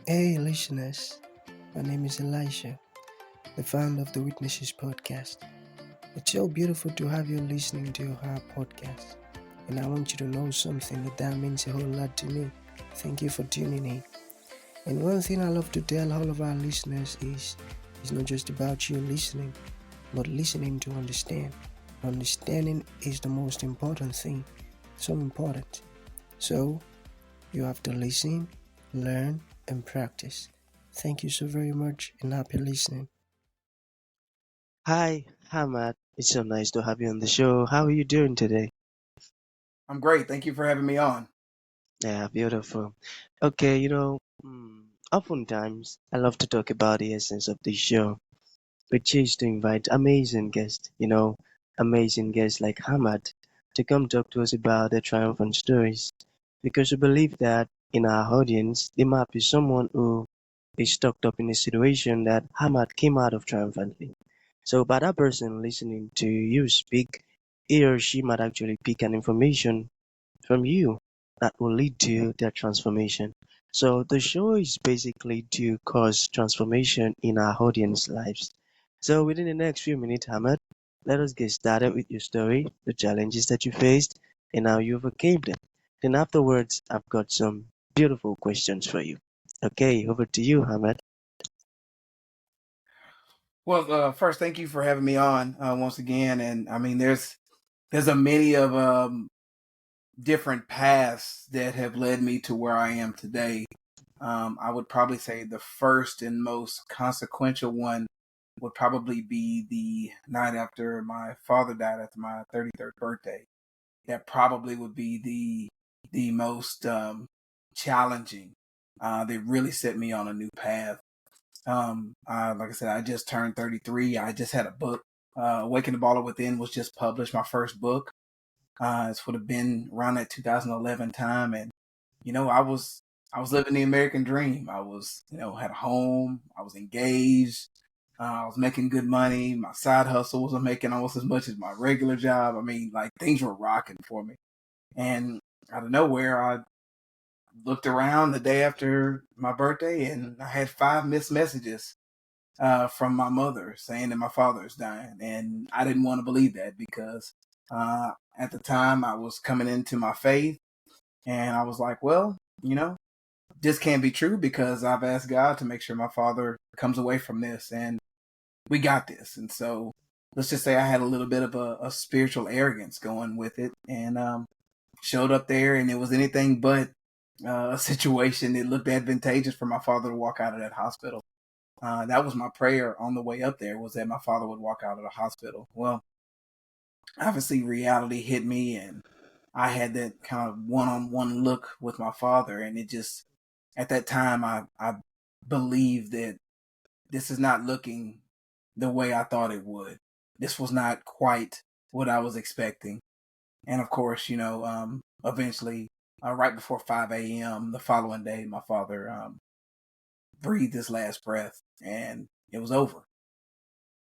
Hey, listeners, my name is Elisha, the founder of the Witnesses podcast. It's so beautiful to have you listening to our podcast, and I want you to know something that means a whole lot to me. Thank you for tuning in. And one thing I love to tell all of our listeners is it's not just about you listening, but listening to understand. Understanding is the most important thing, so important. So, you have to listen, learn, and practice. Thank you so very much and happy listening. Hi, Ahmad. It's so nice to have you on the show. How are you doing today? I'm great. Thank you for having me on. Yeah, beautiful. Okay, oftentimes I love to talk about the essence of the show, which is to invite amazing guests like Ahmad to come talk to us about their triumphant stories. Because we believe that in our audience, there might be someone who is stuck up in a situation that Ahmad came out of triumphantly. So by that person listening to you speak, he or she might actually pick an information from you that will lead to their transformation. So the show is basically to cause transformation in our audience lives. So within the next few minutes, Ahmed, let us get started with your story, the challenges that you faced, and how you overcame them. Then afterwards, I've got some beautiful questions for you. Okay, over to you, Ahmed. Well, first, thank you for having me on once again. And I mean, there's a many of different paths that have led me to where I am today. I would probably say the first and most consequential one would probably be the night after my father died, after my 33rd birthday. That probably would be the most challenging. They really set me on a new path. Like I said, I just turned 33. I just had a book. Awaken the Baller Within was just published, my first book. It would have been around that 2011 time, and I was living the American dream. I was had a home. I was engaged. I was making good money. My side hustle was making almost as much as my regular job. I mean, like things were rocking for me. And out of nowhere, I looked around the day after my birthday, and I had 5 missed messages from my mother saying that my father is dying. And I didn't want to believe that because at the time I was coming into my faith, and I was like, well, this can't be true because I've asked God to make sure my father comes away from this, and we got this. And so let's just say I had a little bit of a spiritual arrogance going with it, and showed up there, and it was anything but a situation that looked advantageous for my father to walk out of that hospital. That was my prayer on the way up there, was that my father would walk out of the hospital. Well, obviously reality hit me, and I had that kind of one-on-one look with my father, and it just, at that time, I believed that this is not looking the way I thought it would. This was not quite what I was expecting. And of course, eventually, right before 5 a.m. the following day, my father breathed his last breath, and it was over.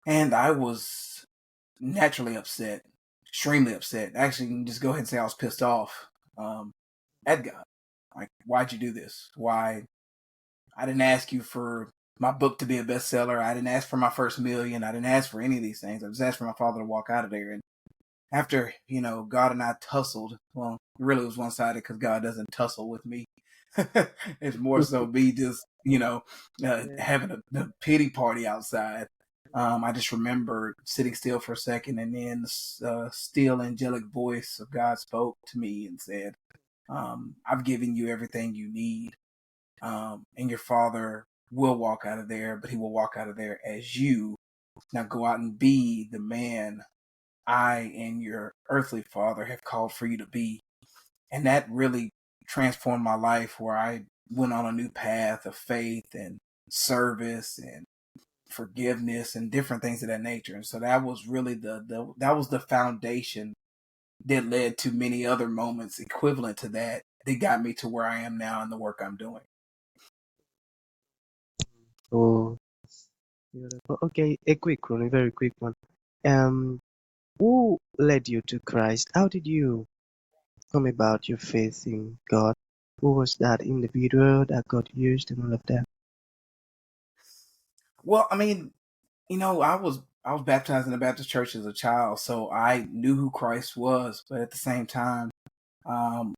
And I was naturally upset, extremely upset. Actually, you can just go ahead and say I was pissed off um, at God. Like, why'd you do this? Why? I didn't ask you for my book to be a bestseller. I didn't ask for my first million. I didn't ask for any of these things. I just asked for my father to walk out of there. And after, God and I tussled, well, really it was one sided because God doesn't tussle with me. It's more so me just, Yeah. having a pity party outside. I just remember sitting still for a second, and then the still angelic voice of God spoke to me and said, I've given you everything you need. And your father will walk out of there, but he will walk out of there as you. Now go out and be the man I and your earthly father have called for you to be. And that really transformed my life, where I went on a new path of faith and service and forgiveness and different things of that nature. And so that was really that was the foundation that led to many other moments equivalent to that got me to where I am now in the work I'm doing. Oh, beautiful. Okay, a quick one, a very quick one. Um, who led you to Christ? How did you come about your faith in God? Who was that individual that got used and all of that? Well, I mean, I was baptized in the Baptist church as a child, so I knew who Christ was. But at the same time, um,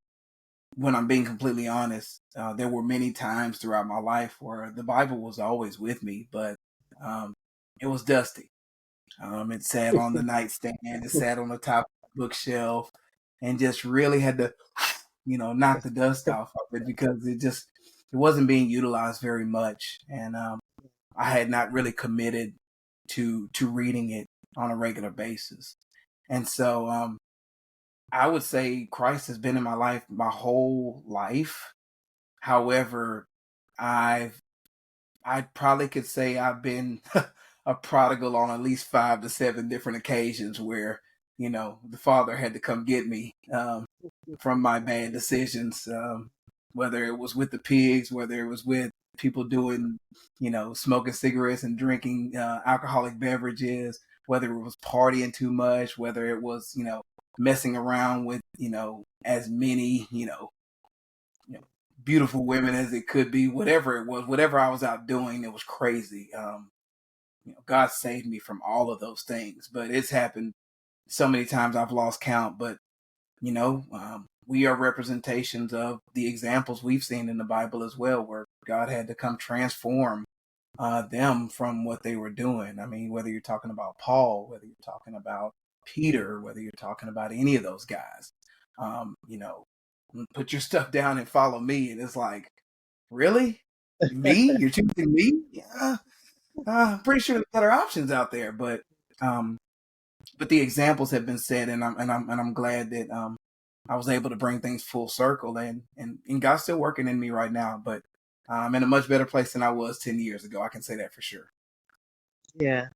when I'm being completely honest, there were many times throughout my life where the Bible was always with me, but um, it was dusty. It sat on the nightstand, it sat on the top of the bookshelf, and just really had to, knock the dust off of it because it wasn't being utilized very much, and I had not really committed to reading it on a regular basis. And so I would say Christ has been in my life my whole life. However, I've I probably could say I've been a prodigal on at least 5 to 7 different occasions where, the father had to come get me from my bad decisions, whether it was with the pigs, whether it was with people doing, smoking cigarettes and drinking alcoholic beverages, whether it was partying too much, whether it was, messing around with, as many, you know, beautiful women as it could be, whatever it was, whatever I was out doing, it was crazy. God saved me from all of those things, but it's happened so many times I've lost count. But we are representations of the examples we've seen in the Bible as well, where God had to come transform them from what they were doing. I mean, whether you're talking about Paul, whether you're talking about Peter, whether you're talking about any of those guys, um, you know, put your stuff down and follow me. And it's like, really? Me? You're choosing me? Yeah. I'm pretty sure there's better options out there, um, but the examples have been set, and I'm glad that I was able to bring things full circle, and God's still working in me right now, but I'm in a much better place than I was 10 years ago. I can say that for sure. Yeah,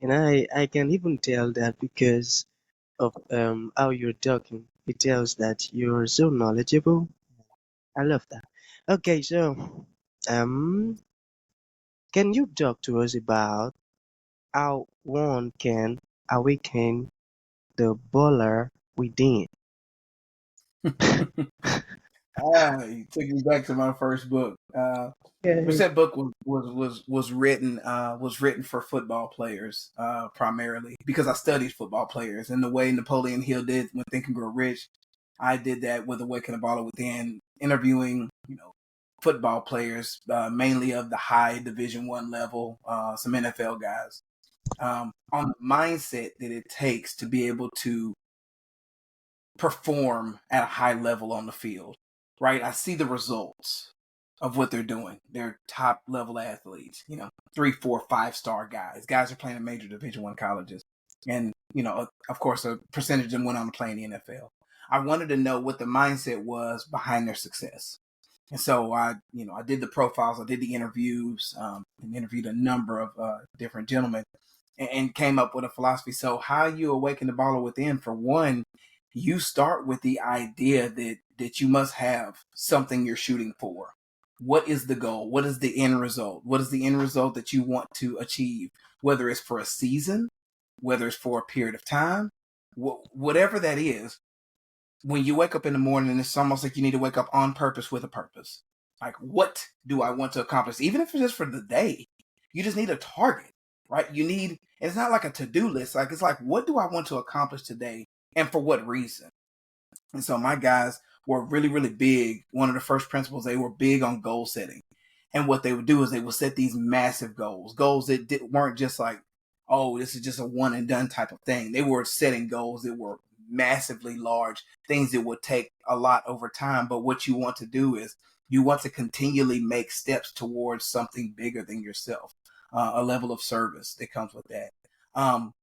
and I can even tell that because of how you're talking. It tells that you're so knowledgeable. I love that. Okay, so um, can you talk to us about how one can awaken the baller within? You took me back to my first book. Which Yeah. that book was written for football players primarily because I studied football players, and the way Napoleon Hill did when Think and Grow Rich, I did that with Awaken the Baller Within, interviewing football players, mainly of the high Division 1 level, some NFL guys, on the mindset that it takes to be able to perform at a high level on the field, right? I see the results of what they're doing. They're top level athletes, 3, 4, 5 star guys. Guys are playing in major Division 1 colleges. And, of course, a percentage of them went on to play in the NFL. I wanted to know what the mindset was behind their success. And so I did the profiles, I did the interviews, and interviewed a number of different gentlemen, and came up with a philosophy. So how you awaken the baller within, for one, you start with the idea that you must have something you're shooting for. What is the goal? What is the end result? What is the end result that you want to achieve? Whether it's for a season, whether it's for a period of time, whatever that is, when you wake up in the morning, it's almost like you need to wake up on purpose with a purpose. Like, what do I want to accomplish? Even if it's just for the day, you just need a target, right? And it's not like a to-do list. Like, it's like, what do I want to accomplish today, and for what reason? And so my guys were really, really big. One of the first principles, they were big on goal setting. And what they would do is they would set these massive goals that weren't just like, oh, this is just a one and done type of thing. They were setting goals that were massively large, things that would take a lot over time. But what you want to do is you want to continually make steps towards something bigger than yourself, a level of service that comes with that. And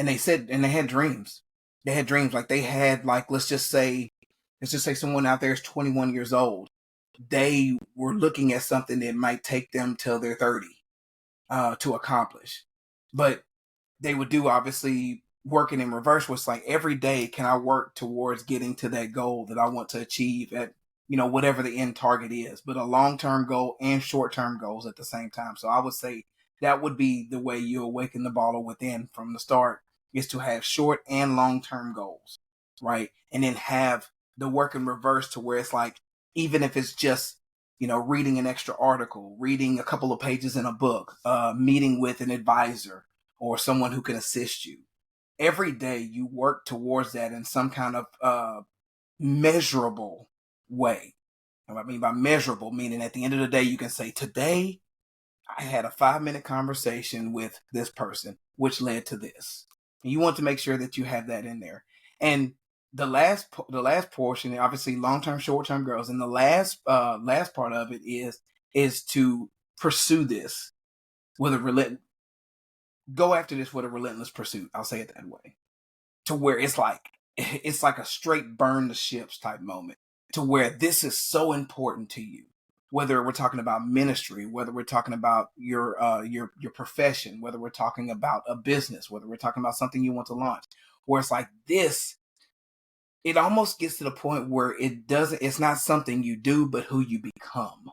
they had dreams. They had dreams. Like they had, like, let's just say someone out there is 21 years old. They were looking at something that might take them till they're 30 to accomplish. But they would do, obviously, working in reverse was like, every day can I work towards getting to that goal that I want to achieve at, whatever the end target is, but a long-term goal and short-term goals at the same time. So I would say that would be the way you awaken the baller within from the start, is to have short and long-term goals, right? And then have the work in reverse, to where it's like, even if it's just, reading an extra article, reading a couple of pages in a book, meeting with an advisor or someone who can assist you. Every day you work towards that in some kind of measurable way. And what I mean by measurable, meaning at the end of the day, you can say, today I had a 5-minute conversation with this person, which led to this. And you want to make sure that you have that in there. And the last portion, obviously long term, short term goals, and the last part of it is to pursue this with a go after this with a relentless pursuit. I'll say it that way, to where it's like a straight burn the ships type moment, to where this is so important to you. Whether we're talking about ministry, whether we're talking about your profession, whether we're talking about a business, whether we're talking about something you want to launch, where it's like this, it almost gets to the point where it's not something you do, but who you become.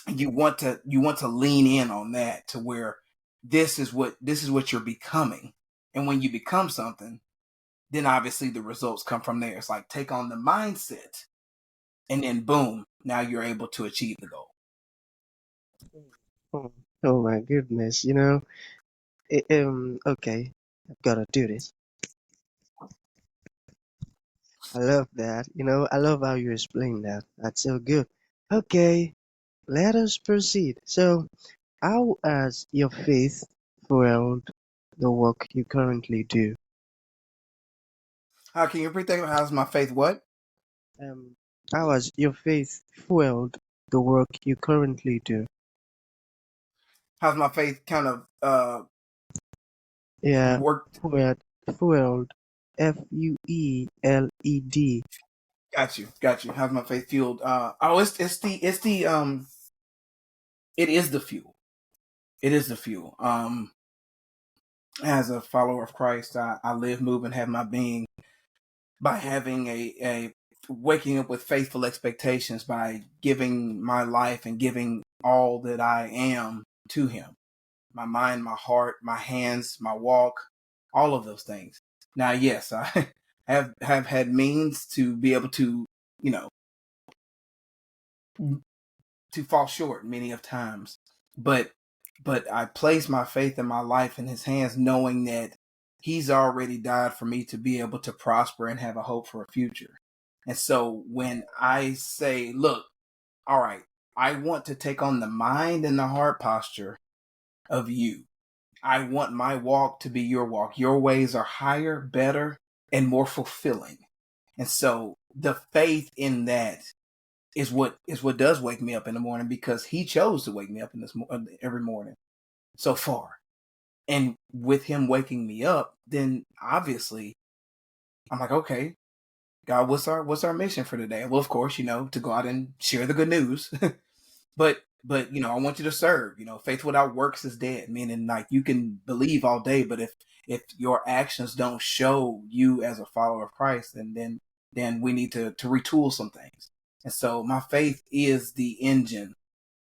And you want to lean in on that, to where this is what you're becoming. And when you become something, then obviously the results come from there. It's like, take on the mindset, and then boom, now you're able to achieve the goal. Oh, oh my goodness, okay, I've gotta do this. I love that. I love how you explain that. That's so good. Okay, let us proceed. So, how has your faith fueled the work you currently do? How can you repeat that? How's my faith? What? Um, how has your faith fueled the work you currently do? How's my faith kind of Yeah, worked? fueled, Fueled. Got you. How's my faith fueled? It is the fuel. It is the fuel. As a follower of Christ, I live, move, and have my being by having a waking up with faithful expectations, by giving my life and giving all that I am to Him. My mind, my heart, my hands, my walk, all of those things. Now, yes, I have had means to be able to, you know, to fall short many of times, but I place my faith and my life in His hands, knowing that He's already died for me to be able to prosper and have a hope for a future. And so when I say, look, all right, I want to take on the mind and the heart posture of you. I want my walk to be your walk. Your ways are higher, better, and more fulfilling. And so the faith in that is what does wake me up in the morning, because He chose to wake me up in every morning so far. And with Him waking me up, then obviously I'm like, okay, God, what's our mission for today? Well, of course, to go out and share the good news. but I want you to serve. Faith without works is dead, meaning like you can believe all day, but if your actions don't show you as a follower of Christ, then we need to retool some things. And so my faith is the engine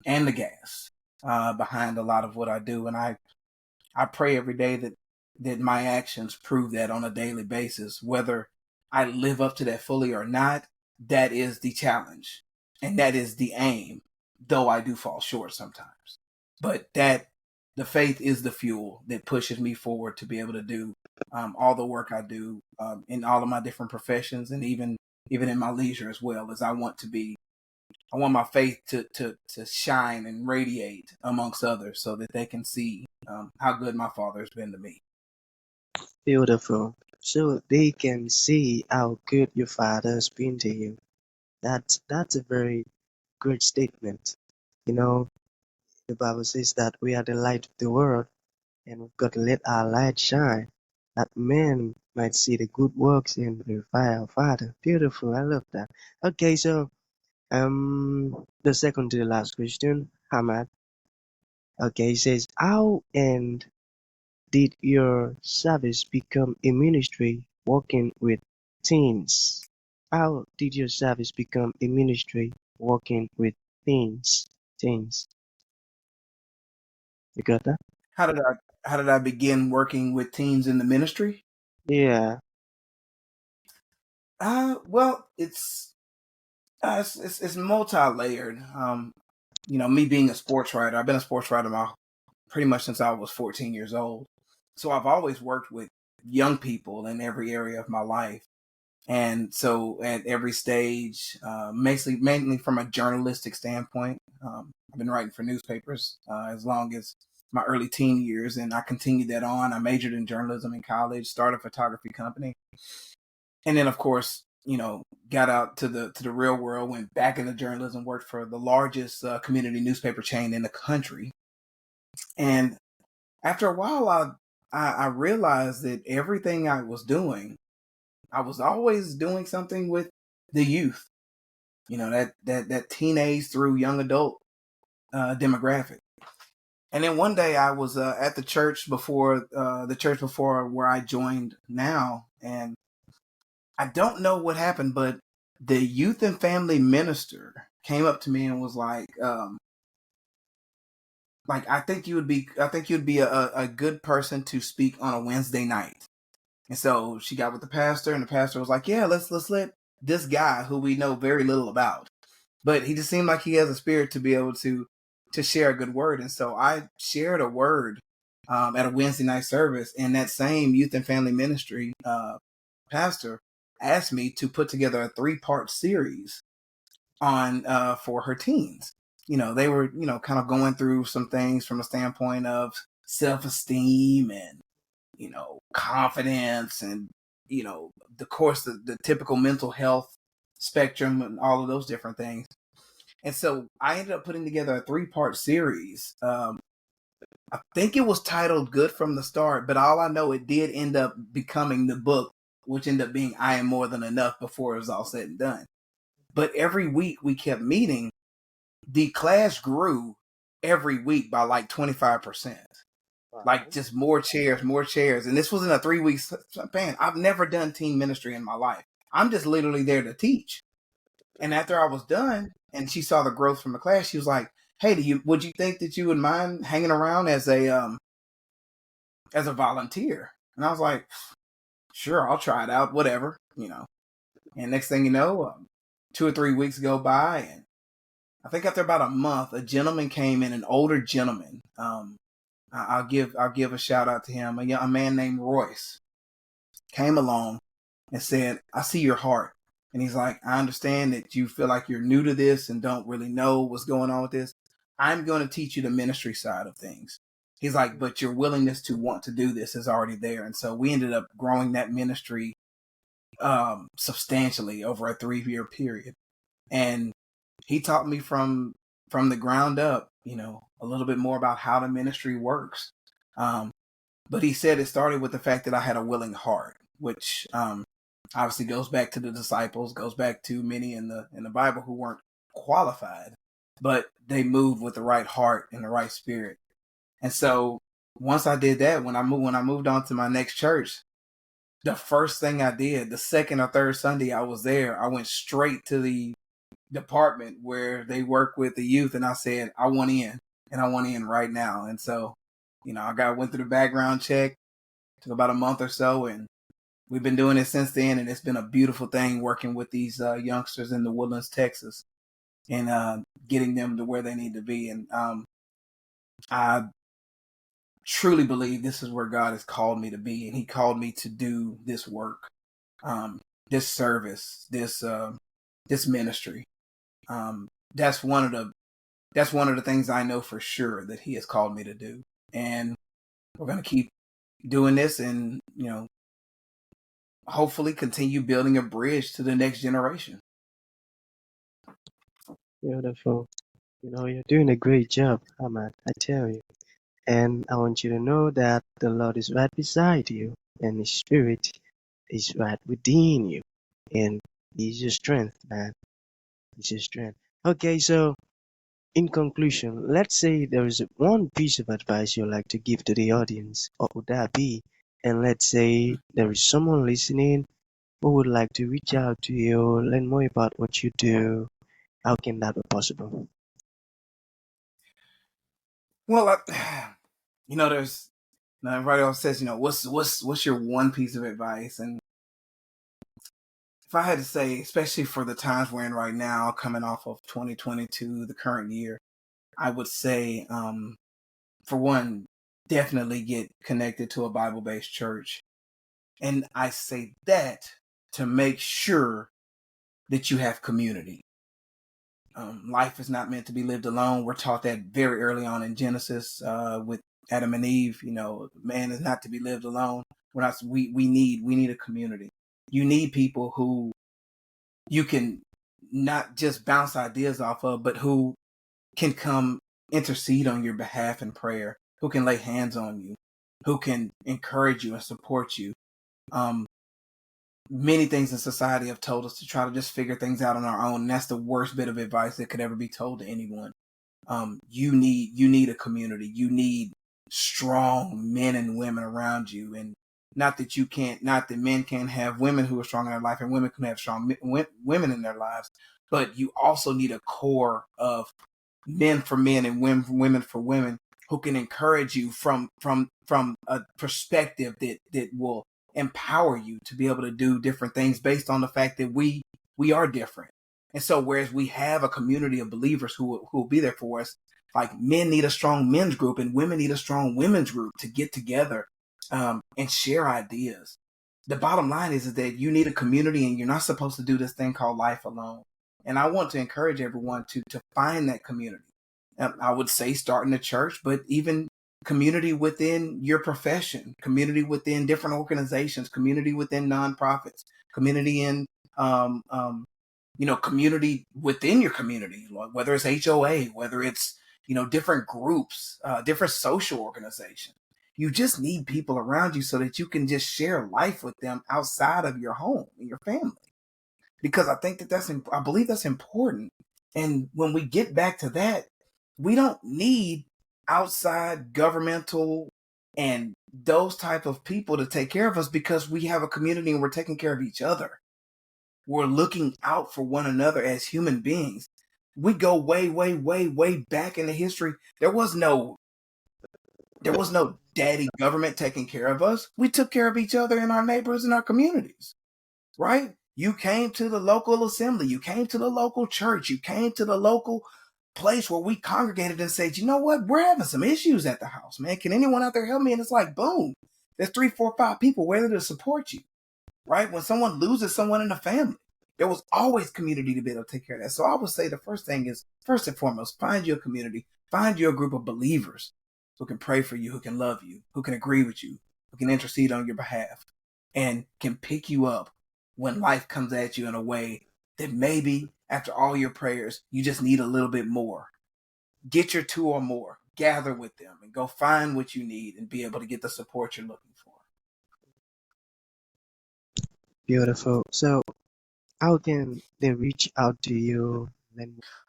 and the gas behind a lot of what I do. And I pray every day that my actions prove that on a daily basis. Whether I live up to that fully or not, that is the challenge, and that is the aim, though I do fall short sometimes. But the faith is the fuel that pushes me forward to be able to do all the work I do in all of my different professions, and even in my leisure as well. As I want my faith to shine and radiate amongst others, so that they can see how good my Father has been to me. Beautiful. So they can see how good your father has been to you. That's a very great statement. You know, the Bible says that we are the light of the world, and we've got to let our light shine, that men might see the good works and glorify our Father. Beautiful. I love that. Okay, so the second to the last question, Ahmad. Okay, he says, how and did your service become a ministry working with teens? How did your service become a ministry working with teens? Teens. You got that? How did I begin working with teens in the ministry? Yeah. Well, it's It's multi-layered. Me being a sports writer, I've been a sports writer pretty much since I was 14 years old. So I've always worked with young people in every area of my life. And so at every stage, mainly from a journalistic standpoint, I've been writing for newspapers as long as my early teen years, and I continued that on. I majored in journalism in college, started a photography company, and then of course, got out to the real world, went back into journalism, worked for the largest community newspaper chain in the country, and after a while, I realized that everything I was doing, I was always doing something with the youth, that teenage through young adult demographic. And then one day I was at the church before where I joined now, and I don't know what happened, but the youth and family minister came up to me and was like I think you'd be a good person to speak on a Wednesday night. And so she got with the pastor, and the pastor was like, "Yeah, let's let this guy who we know very little about, but he just seemed like he has a spirit to be able to share a good word." And so I shared a word at a Wednesday night service, and that same youth and family ministry pastor asked me to put together a 3-part series on for her teens. They were kind of going through some things from a standpoint of self-esteem and confidence and the typical mental health spectrum and all of those different things. And so I ended up putting together a 3-part series. I think it was titled Good from the Start, but all I know, it did end up becoming the book, which ended up being I Am More Than Enough before it was all said and done. But every week we kept meeting. The class grew every week by like 25%. Like just more chairs. And this was in a 3-week span. I've never done teen ministry in my life. I'm just literally there to teach. And after I was done and she saw the growth from the class, she was like, "Hey, would you think that you would mind hanging around as a volunteer?" And I was like, "Sure, I'll try it out, whatever." And next thing you know, 2 or 3 weeks go by, and I think after about a month, a gentleman came in, an older gentleman. I'll give a shout out to him. A man named Royce came along and said, "I see your heart." And he's like, "I understand that you feel like you're new to this and don't really know what's going on with this. I'm going to teach you the ministry side of things." He's like, "But your willingness to want to do this is already there." And so we ended up growing that ministry substantially over a 3-year period. And he taught me from the ground up, a little bit more about how the ministry works. But he said it started with the fact that I had a willing heart, which obviously goes back to the disciples, goes back to many in the Bible who weren't qualified, but they moved with the right heart and the right spirit. And so once I did that, when I moved on to my next church, the first thing I did, the second or third Sunday I was there, I went straight to the department where they work with the youth, and I said, "I want in, and I want in right now." And so, went through the background check, took about a month or so, and we've been doing it since then. And it's been a beautiful thing working with these youngsters in the Woodlands, Texas, and getting them to where they need to be. And I truly believe this is where God has called me to be, and He called me to do this work, this service, this ministry. That's one of the things I know for sure that He has called me to do. And we're going to keep doing this and, hopefully continue building a bridge to the next generation. Beautiful. You're doing a great job, Ahmad, I tell you. And I want you to know that the Lord is right beside you, and His Spirit is right within you. And He's your strength, man. He's your strength. Okay, so in conclusion, let's say there is one piece of advice you'd like to give to the audience. What would that be? And let's say there is someone listening who would like to reach out to you, learn more about what you do. How can that be possible? Well, there's everybody else says, what's your one piece of advice? And if I had to say, especially for the times we're in right now, coming off of 2022, the current year, I would say, for one, definitely get connected to a Bible-based church. And I say that to make sure that you have community. Life is not meant to be lived alone. We're taught that very early on in Genesis with Adam and Eve. Man is not to be lived alone. We need a community. You need people who you can not just bounce ideas off of, but who can come intercede on your behalf in prayer, who can lay hands on you, who can encourage you and support you. Many things in society have told us to try to just figure things out on our own. And that's the worst bit of advice that could ever be told to anyone. You need a community. You need strong men and women around you. And not that men can't have women who are strong in their life and women can have strong women in their lives, but you also need a core of men for men and women for women who can encourage you from a perspective that will empower you to be able to do different things based on the fact that we are different. And so whereas we have a community of believers who will be there for us, like men need a strong men's group and women need a strong women's group to get together and share ideas. The bottom line is that you need a community, and you're not supposed to do this thing called life alone. And I want to encourage everyone to find that community. I would say start in the church, but even community within your profession, community within different organizations, community within nonprofits, community in, community within your community, whether it's HOA, whether it's, different groups, different social organizations. You just need people around you so that you can just share life with them outside of your home and your family. Because I think I believe that's important. And when we get back to that, we don't need outside governmental and those type of people to take care of us, because we have a community and we're taking care of each other. We're looking out for one another as human beings. We go way, way, way, way back into history. There was no daddy government taking care of us. We took care of each other in our neighborhoods and our communities, right? You came to the local assembly. You came to the local church. You came to the local place where we congregated and said, you know what? We're having some issues at the house, man. Can anyone out there help me? And it's like, boom, there's 3, 4, 5 people ready to support you, right? When someone loses someone in the family, there was always community to be able to take care of that. So I would say the first thing is, first and foremost, find you a community, find you a group of believers who can pray for you, who can love you, who can agree with you, who can intercede on your behalf, and can pick you up when life comes at you in a way that maybe after all your prayers, you just need a little bit more. Get your 2 or more, gather with them, and go find what you need and be able to get the support you're looking for. Beautiful. So how can they reach out to you?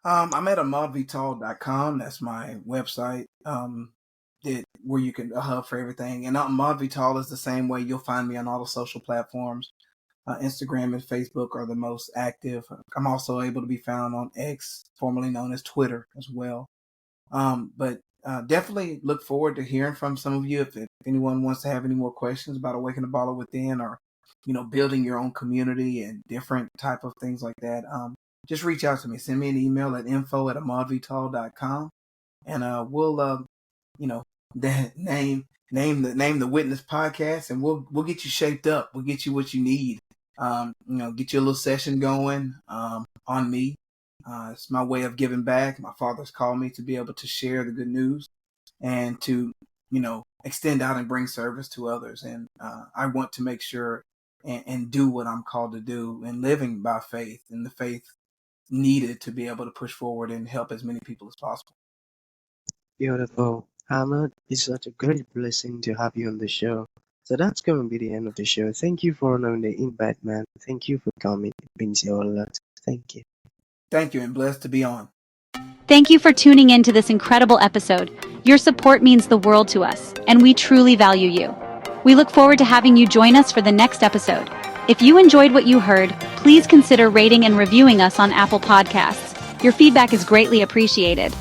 I'm at ahmardvital.com. That's my website. Where you can a hub for everything. And Ahmard Vital is the same way. You'll find me on all the social platforms. Instagram and Facebook are the most active. I'm also able to be found on X, formerly known as Twitter, as well. But definitely look forward to hearing from some of you. If anyone wants to have any more questions about Awaken the Baller Within, or building your own community and different type of things like that, just reach out to me. Send me an email at info@ahmardvital.com, and we'll name the Witness Podcast, and we'll get you shaped up. We'll get you what you need. Get you a little session going on me. It's my way of giving back. My father's called me to be able to share the good news and to, extend out and bring service to others. And I want to make sure and do what I'm called to do, and living by faith, and the faith needed to be able to push forward and help as many people as possible. Beautiful. Ahmad, it's such a great blessing to have you on the show. So that's going to be the end of the show. Thank you for honoring the invite, man. Thank you for coming. It means a lot. Thank you. Thank you, and blessed to be on. Thank you for tuning in to this incredible episode. Your support means the world to us, and we truly value you. We look forward to having you join us for the next episode. If you enjoyed what you heard, please consider rating and reviewing us on Apple Podcasts. Your feedback is greatly appreciated.